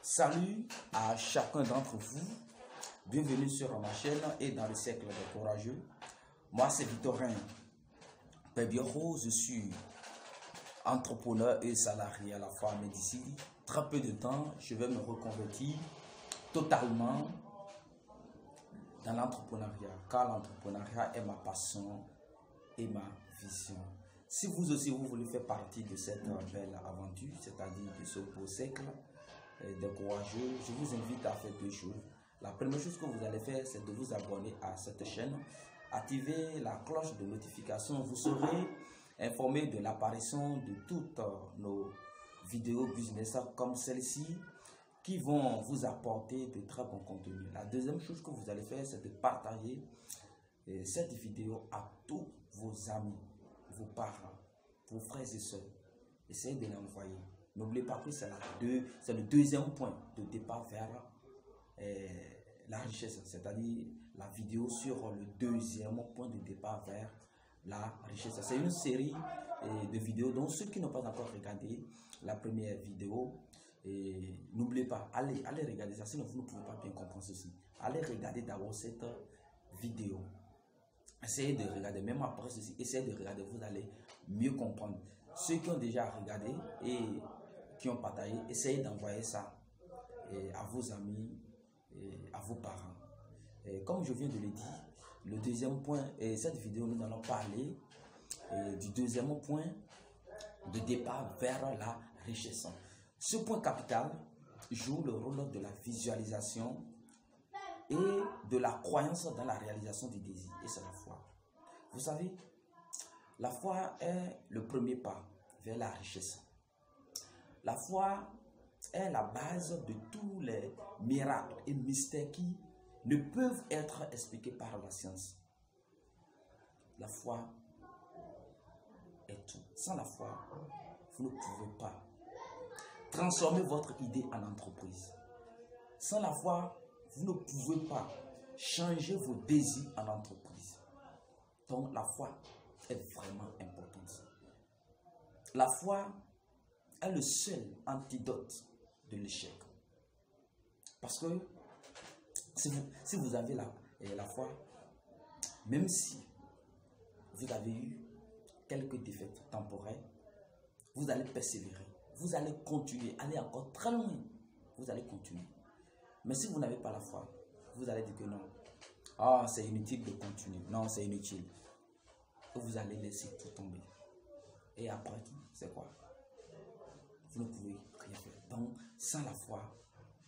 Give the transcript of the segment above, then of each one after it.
Salut à chacun d'entre vous. Bienvenue sur ma chaîne et dans le cercle des courageux. Moi, c'est Victorin Pebiero. Je suis entrepreneur et salarié à la fois, mais d'ici très peu de temps, je vais me reconvertir totalement dans l'entrepreneuriat, car l'entrepreneuriat est ma passion et ma vision. Si vous aussi vous voulez faire partie de cette belle aventure, c'est-à-dire de ce beau cercle des courageux, je vous invite à faire deux choses. La première chose que vous allez faire, c'est de vous abonner à cette chaîne, activer la cloche de notification. Vous serez informé de l'apparition de toutes nos vidéos business comme celle-ci, qui vont vous apporter de très bons contenus. La deuxième chose que vous allez faire, c'est de partager cette vidéo à tous vos amis, vos parents, vos frères et sœurs. Essayez de l'envoyer. N'oubliez pas que c'est le deuxième point de départ vers la richesse, c'est-à-dire la vidéo sur le deuxième point de départ vers la richesse. C'est une série de vidéos, donc ceux qui n'ont pas encore regardé la première vidéo, n'oubliez pas, allez regarder ça, sinon vous ne pouvez pas bien comprendre ceci. Allez regarder d'abord cette vidéo. Essayez de regarder, même après ceci, essayez de regarder, vous allez mieux comprendre. Ceux qui ont déjà regardé et qui ont partagé, essayez d'envoyer ça à vos amis et à vos parents. Comme je viens de le dire, le deuxième point, cette vidéo, nous allons parler du deuxième point de départ vers la richesse. Ce point capital joue le rôle de la visualisation et de la croyance dans la réalisation du désir. Et c'est la foi. Vous savez, la foi est le premier pas vers la richesse. La foi est la base de tous les miracles et mystères qui ne peuvent être expliqués par la science. La foi est tout. Sans la foi, vous ne pouvez pas transformer votre idée en entreprise. Sans la foi, vous ne pouvez pas changer vos désirs en entreprise. Donc la foi est vraiment importante. La foi est le seul antidote de l'échec. Parce que si vous avez la foi, même si vous avez eu quelques défaites temporaires, vous allez persévérer. Vous allez continuer, aller encore très loin. Vous allez continuer. Mais si vous n'avez pas la foi, vous allez dire que non. Ah, c'est inutile de continuer. Non, c'est inutile. Vous allez laisser tout tomber. Et après tout, c'est quoi? Vous ne pouvez rien faire. Donc, sans la foi,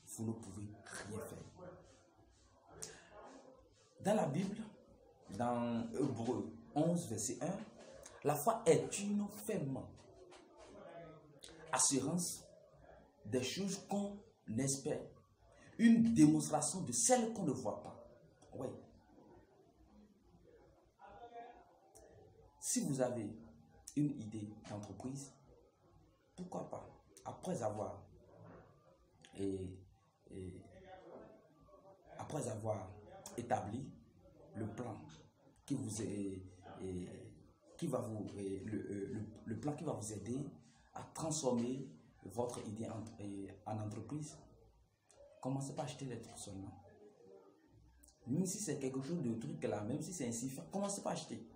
vous ne pouvez rien faire. Dans la Bible, dans Hébreux 11, verset 1, la foi est une ferme assurance des choses qu'on espère, une démonstration de celles qu'on ne voit pas. Oui. Si vous avez une idée d'entreprise, pourquoi pas, après avoir établi le plan qui vous est le plan qui va vous aider à transformer votre idée en entreprise, commencez par acheter les trucs seulement. Même si c'est quelque chose de truc là, même si c'est insuffisant, commencez par acheter.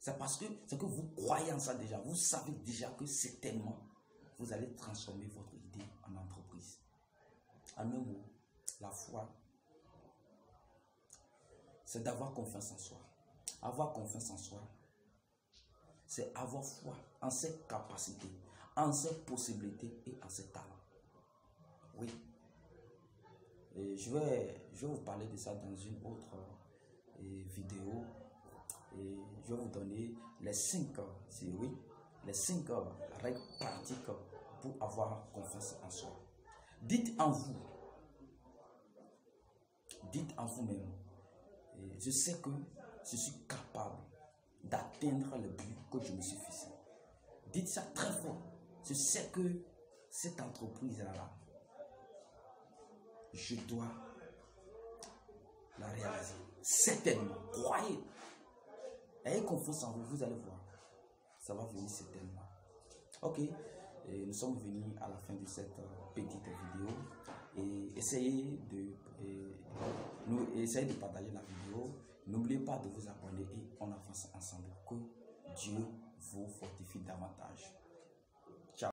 C'est parce que c'est que vous croyez en ça déjà. Vous savez déjà que certainement vous allez transformer votre idée en entreprise. En un mot, la foi, c'est d'avoir confiance en soi. Avoir confiance en soi, c'est avoir foi en ses capacités, en ses possibilités et en ses talents. Oui. Et je vais vous parler de ça dans une autre vidéo. Et je vais vous donner les 5 règles pratiques pour avoir confiance en soi. Dites en vous-même, je sais que je suis capable d'atteindre le but que je me suis fixé. Dites ça très fort. Je sais que cette entreprise-là, je dois la réaliser. Certainement. Croyez. Ayez confiance en vous, vous allez voir. Ça va venir certainement. Ok. Et nous sommes venus à la fin de cette petite vidéo. Et essayez de partager la vidéo. N'oubliez pas de vous abonner et on avance ensemble. Que Dieu vous fortifie davantage.